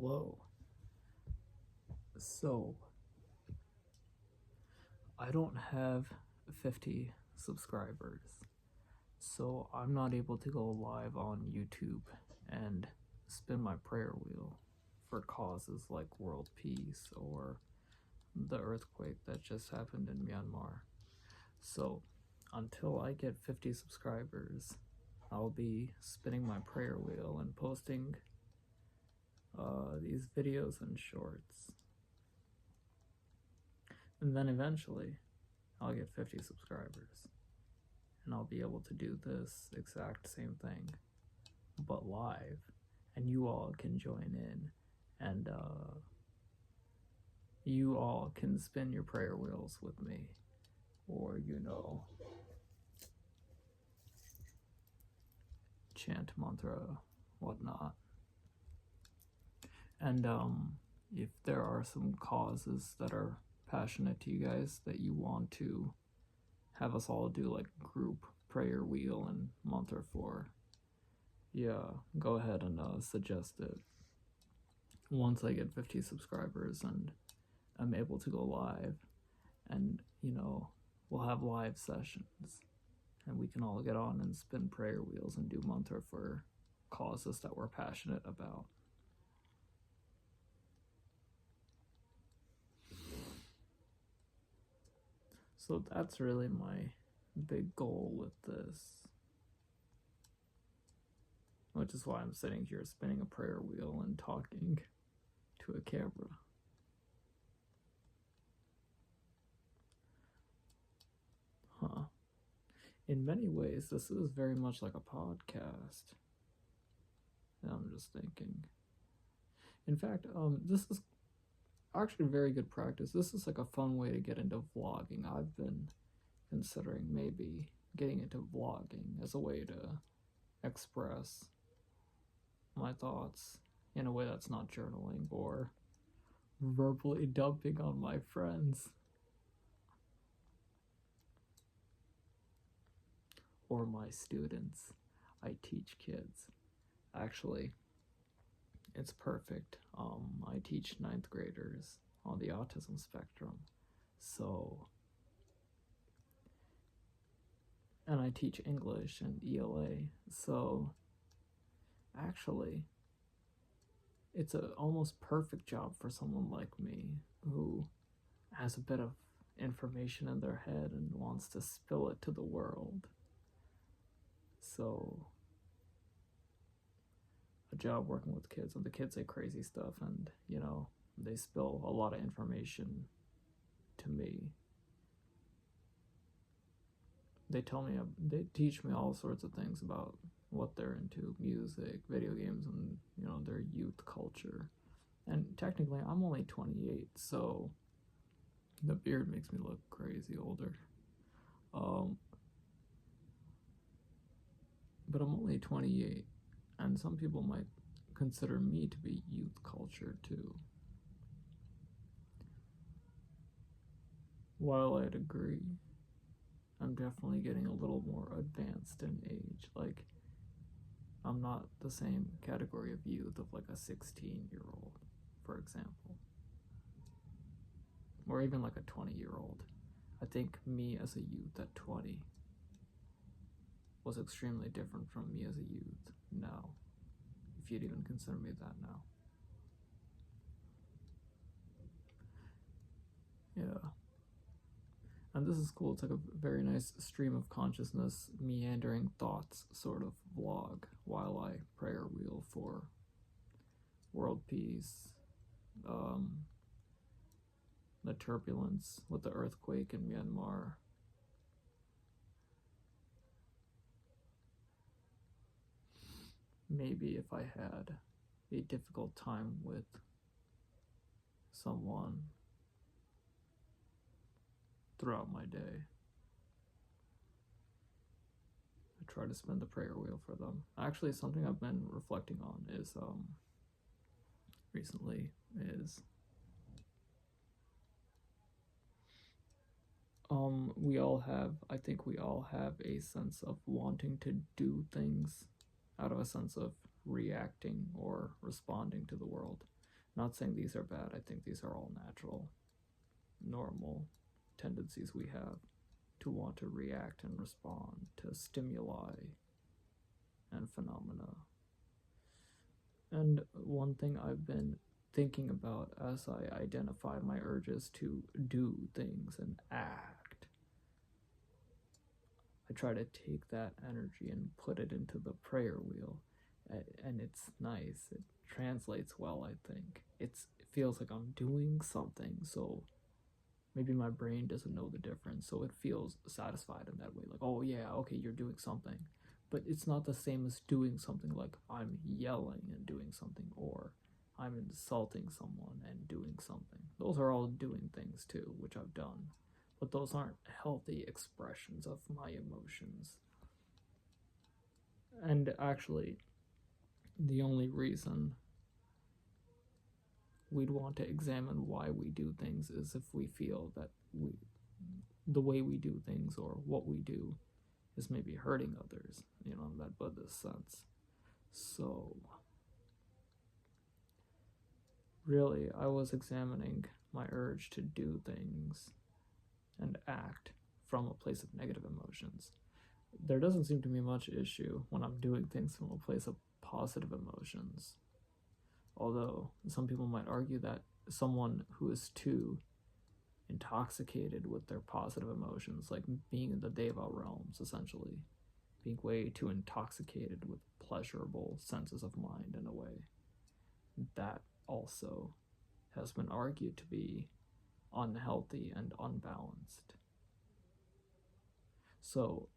Hello. So, I don't have 50 subscribers, so I'm not able to go live on YouTube and spin my prayer wheel for causes like world peace or the earthquake that just happened in Myanmar. So, until I get 50 subscribers, I'll be spinning my prayer wheel and posting these videos and shorts. And then eventually, I'll get 50 subscribers. And I'll be able to do this exact same thing, but live. And you all can join in. And you all can spin your prayer wheels with me. Or, chant mantra, whatnot. And if there are some causes that are passionate to you guys that you want to have us all do like group prayer wheel and mantra for, go ahead and suggest it. Once I get 50 subscribers and I'm able to go live, and we'll have live sessions and we can all get on and spin prayer wheels and do mantra for causes that we're passionate about. So that's really my big goal with this, which is why I'm sitting here spinning a prayer wheel and talking to a camera. In many ways, this is very much like a podcast. And I'm just thinking. In fact, this is actually very good practice. This is like a fun way to get into vlogging. I've been considering maybe getting into vlogging as a way to express my thoughts in a way that's not journaling or verbally dumping on my friends or my students. I teach kids. Actually, it's perfect. I teach 9th graders on the autism spectrum. And I teach English and ELA. So actually, it's an almost perfect job for someone like me who has a bit of information in their head and wants to spill it to the world. So a job working with kids, and the kids say crazy stuff, and they spill a lot of information to me. They teach me all sorts of things about what they're into, music, video games, and their youth culture. And technically I'm only 28, so the beard makes me look crazy older. But I'm only 28, and some people might consider me to be youth culture too. While I'd agree, I'm definitely getting a little more advanced in age. Like, I'm not the same category of youth of like a 16-year-old, for example, or even like a 20-year-old. I think me as a youth at 20 was extremely different from me as a youth now, if you'd even consider me that now. Yeah. And this is cool. It's like a very nice stream of consciousness, meandering thoughts sort of vlog while I prayer wheel for world peace, the turbulence with the earthquake in Myanmar. Maybe if I had a difficult time with someone throughout my day, I try to spin the prayer wheel for them. Actually, something I've been reflecting on is recently is I think we all have a sense of wanting to do things out of a sense of reacting or responding to the world. Not saying these are bad, I think these are all natural, normal tendencies we have to want to react and respond to stimuli and phenomena. And one thing I've been thinking about as I identify my urges to do things and act, I try to take that energy and put it into the prayer wheel. And it's nice. It translates well, I think. It feels like I'm doing something, so maybe my brain doesn't know the difference, so it feels satisfied in that way. Like, oh yeah, okay, you're doing something. But it's not the same as doing something like I'm yelling and doing something, or I'm insulting someone and doing something. Those are all doing things too, which I've done. But those aren't healthy expressions of my emotions. And actually, the only reason we'd want to examine why we do things is if we feel that the way we do things or what we do is maybe hurting others, in that Buddhist sense. So, really, I was examining my urge to do things and act from a place of negative emotions. There doesn't seem to be much issue when I'm doing things from a place of positive emotions. Although some people might argue that someone who is too intoxicated with their positive emotions, like being in the Deva realms, essentially, being way too intoxicated with pleasurable senses of mind in a way, that also has been argued to be unhealthy and unbalanced. So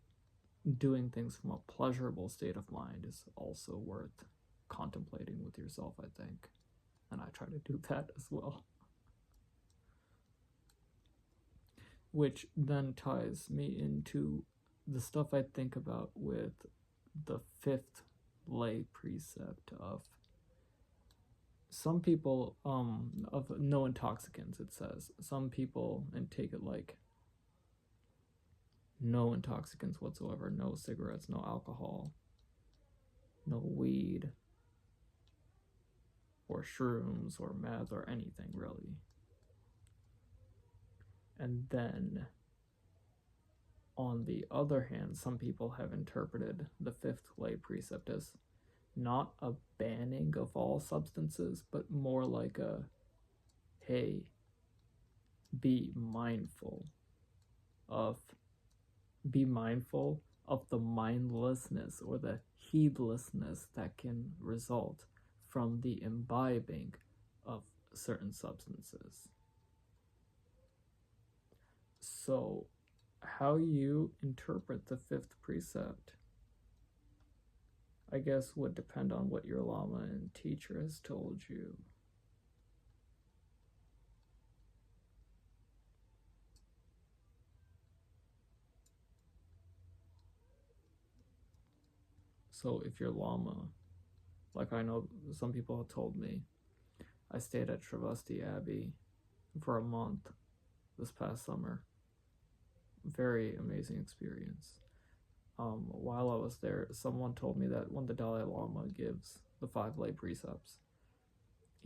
doing things from a pleasurable state of mind is also worth contemplating with yourself, I think. And I try to do that as well. Which then ties me into the stuff I think about with the fifth lay precept of some people, of no intoxicants, it says. Some people, and take it like no intoxicants whatsoever, no cigarettes, no alcohol, no weed, or shrooms, or meth, or anything really. And then, on the other hand, some people have interpreted the fifth lay precept as not a banning of all substances, but more like a, hey, be mindful of the mindlessness or the heedlessness that can result from the imbibing of certain substances. So, how you interpret the fifth precept, I guess, would depend on what your Lama and teacher has told you. So if your Lama, like I know some people have told me, I stayed at Sravasti Abbey for a month this past summer. Very amazing experience. While I was there, someone told me that when the Dalai Lama gives the 5 lay precepts,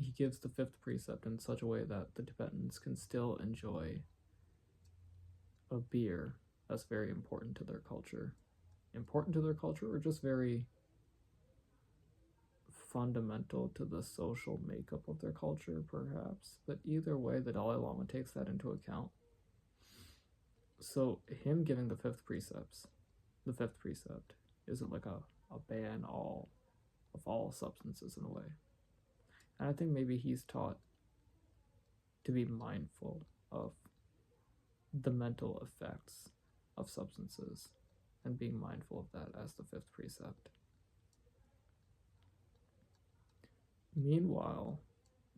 he gives the 5th precept in such a way that the Tibetans can still enjoy a beer that's very important to their culture. Important to their culture, or just very fundamental to the social makeup of their culture, perhaps. But either way, the Dalai Lama takes that into account. So him giving the 5th precept isn't like a ban of all substances in a way. And I think maybe he's taught to be mindful of the mental effects of substances and being mindful of that as the 5th precept. Meanwhile,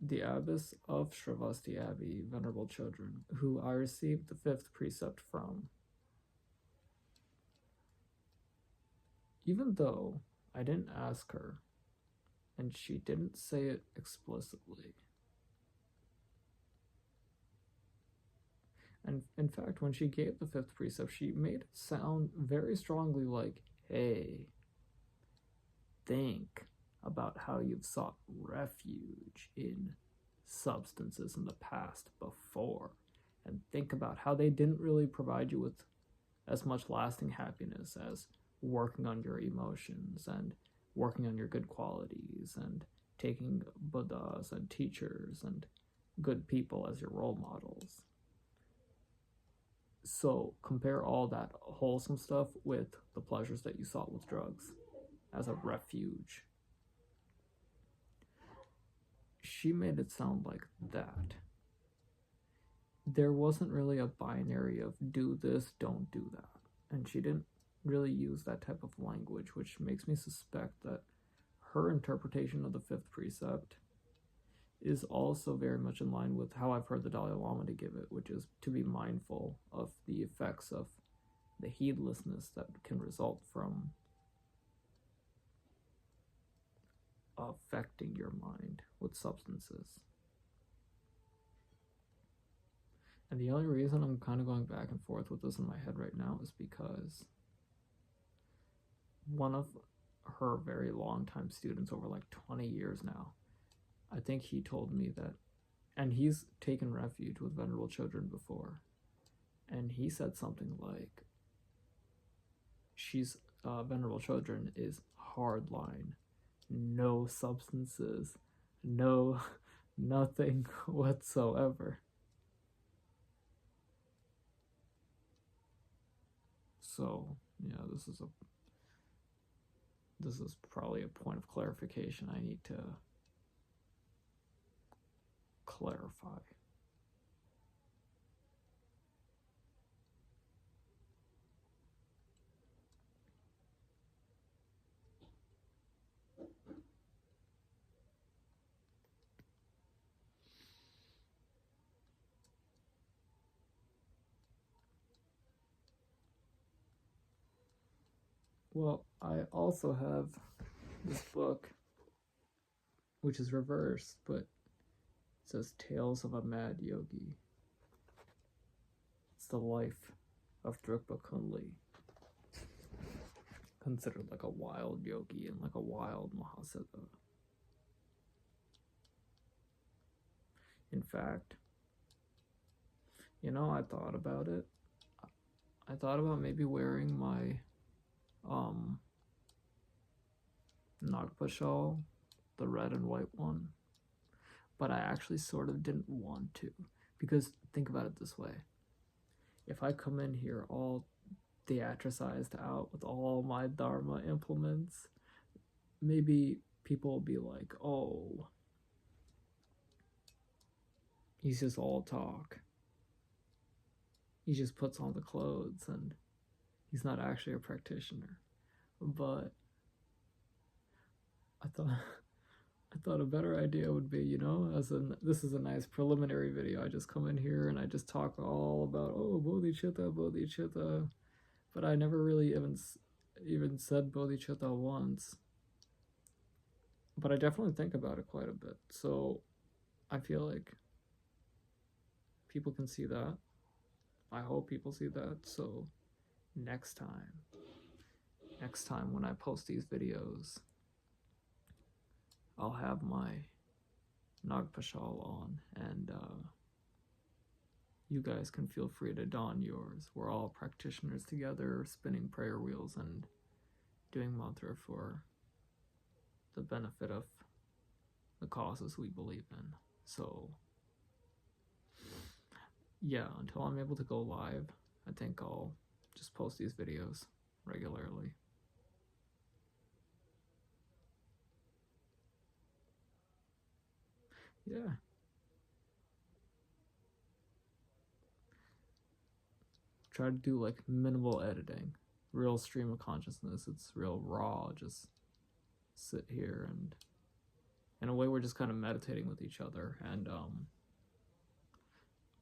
the abbess of Sravasti Abbey, Venerable Children, who I received the 5th precept from, even though I didn't ask her and she didn't say it explicitly, and in fact, when she gave the 5th precept, she made it sound very strongly like, hey, think about how you've sought refuge in substances in the past before, and think about how they didn't really provide you with as much lasting happiness as working on your emotions and working on your good qualities and taking Buddhas and teachers and good people as your role models. So compare all that wholesome stuff with the pleasures that you sought with drugs as a refuge. She made it sound like that. There wasn't really a binary of do this, don't do that. And she didn't really use that type of language, which makes me suspect that her interpretation of the fifth precept is also very much in line with how I've heard the Dalai Lama to give it, which is to be mindful of the effects of the heedlessness that can result from affecting your mind with substances. And the only reason I'm kind of going back and forth with this in my head right now is because one of her very long-time students, over like 20 years now, I think he told me that, and he's taken refuge with venerable children before, and he said something like, she's venerable children is hardline, no substances, no nothing whatsoever. So yeah, this is probably a point of clarification I need to clarify. Well, I also have this book, which is reversed, but it says Tales of a Mad Yogi. It's the life of Drukpa Kunli, considered like a wild yogi and like a wild Mahasiddha. In fact, I thought about it. I thought about maybe wearing my Nagpa shawl, the red and white one, but I actually sort of didn't want to, because think about it this way: if I come in here all theatricized out with all my Dharma implements, maybe people will be like, oh, he's just all talk, he just puts on the clothes and he's not actually a practitioner. But I thought a better idea would be, this is a nice preliminary video. I just come in here and I just talk all about, oh, bodhicitta, but I never really even said bodhicitta once. But I definitely think about it quite a bit. So I feel like people can see that. I hope people see that. So next time when I post these videos, I'll have my Nagpa shawl on, and you guys can feel free to don yours. We're all practitioners together, spinning prayer wheels and doing mantra for the benefit of the causes we believe in. So yeah, until I'm able to go live, I think I'll just post these videos regularly. Yeah. Try to do like minimal editing, real stream of consciousness. It's real raw. Just sit here, and in a way we're just kind of meditating with each other, and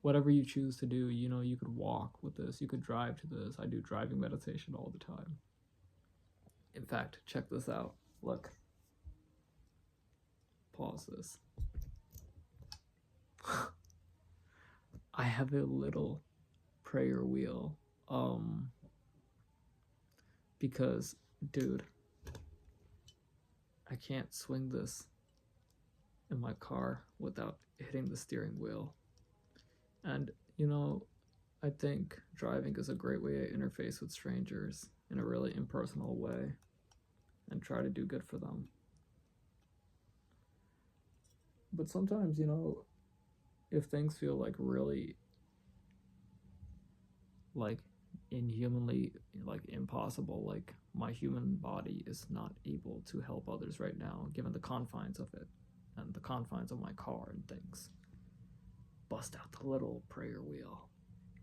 whatever you choose to do, you could walk with this, you could drive to this. I do driving meditation all the time. In fact, check this out. Look. Pause this. I have a little prayer wheel, because, dude, I can't swing this in my car without hitting the steering wheel. And, I think driving is a great way to interface with strangers in a really impersonal way and try to do good for them. But sometimes, if things feel like really like inhumanly like impossible, like my human body is not able to help others right now given the confines of it and the confines of my car and things, bust out the little prayer wheel,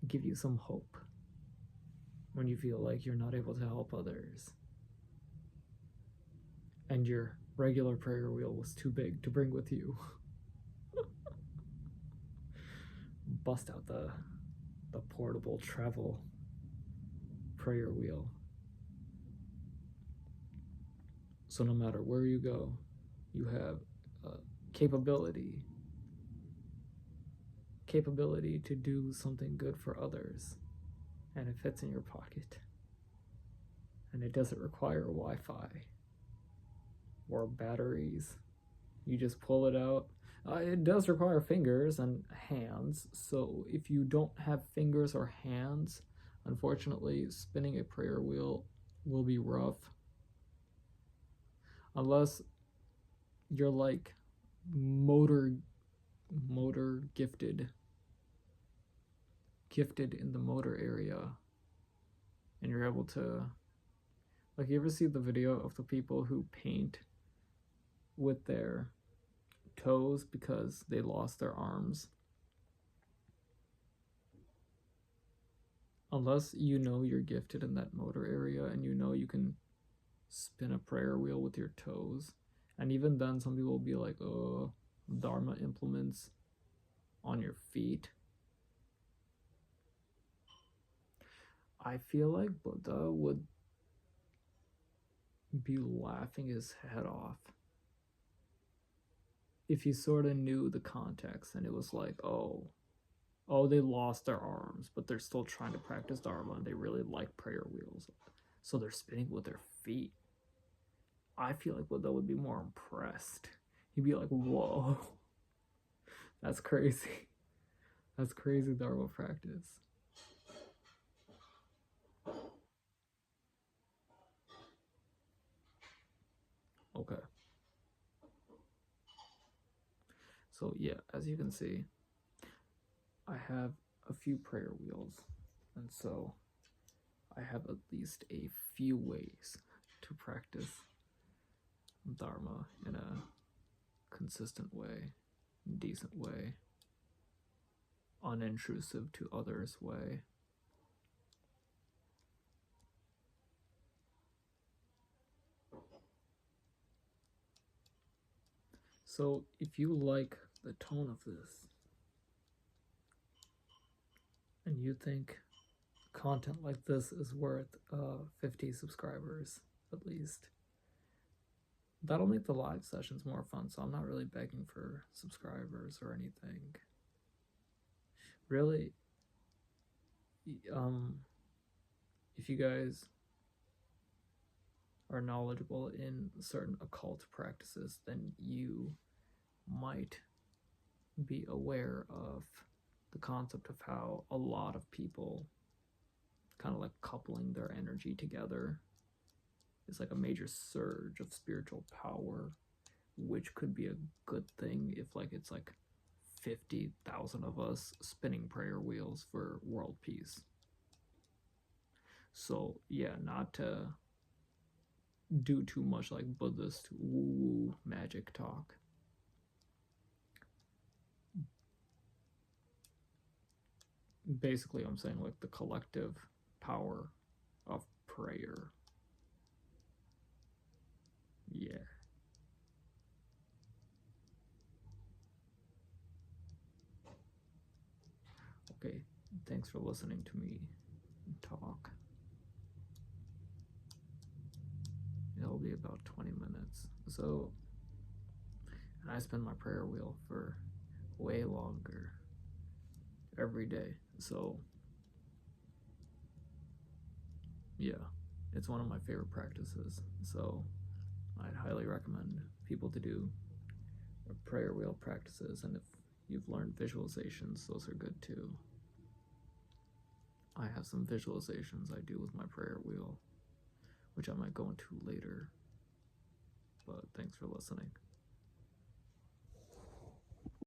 give you some hope when you feel like you're not able to help others and your regular prayer wheel was too big to bring with you. Bust out the portable travel prayer wheel. So no matter where you go, you have capability to do something good for others, and it fits in your pocket, and it doesn't require Wi-Fi or batteries. You just pull it out. It does require fingers and hands, so if you don't have fingers or hands, unfortunately spinning a prayer wheel will be rough, unless you're like motor gifted in the motor area, and you're able to, like, you ever see the video of the people who paint with their toes because they lost their arms? Unless you're gifted in that motor area and you can spin a prayer wheel with your toes, and even then some people will be like, oh, Dharma implements on your feet. I feel like Buddha would be laughing his head off if he sort of knew the context and it was like, oh, they lost their arms, but they're still trying to practice Dharma and they really like prayer wheels, so they're spinning with their feet. I feel like Buddha would be more impressed. He'd be like, whoa, that's crazy. That's crazy Dharma practice. Okay. So yeah, as you can see, I have a few prayer wheels, and so I have at least a few ways to practice Dharma in a consistent way, decent way, unintrusive to others way. So if you like the tone of this and you think content like this is worth 50 subscribers at least, that'll make the live sessions more fun. So I'm not really begging for subscribers or anything. Really, if you guys are knowledgeable in certain occult practices, then you might be aware of the concept of how a lot of people kind of like coupling their energy together is like a major surge of spiritual power, which could be a good thing if like it's like 50,000 of us spinning prayer wheels for world peace. So yeah, not to do too much like Buddhist woo-woo magic talk. Basically, I'm saying like the collective power of prayer. Yeah. Okay, thanks for listening to me talk. It'll be about 20 minutes. So, and I spin my prayer wheel for way longer every day. So, yeah, it's one of my favorite practices. So, I'd highly recommend people to do prayer wheel practices, and if you've learned visualizations, those are good too. I have some visualizations I do with my prayer wheel, which I might go into later. But thanks for listening.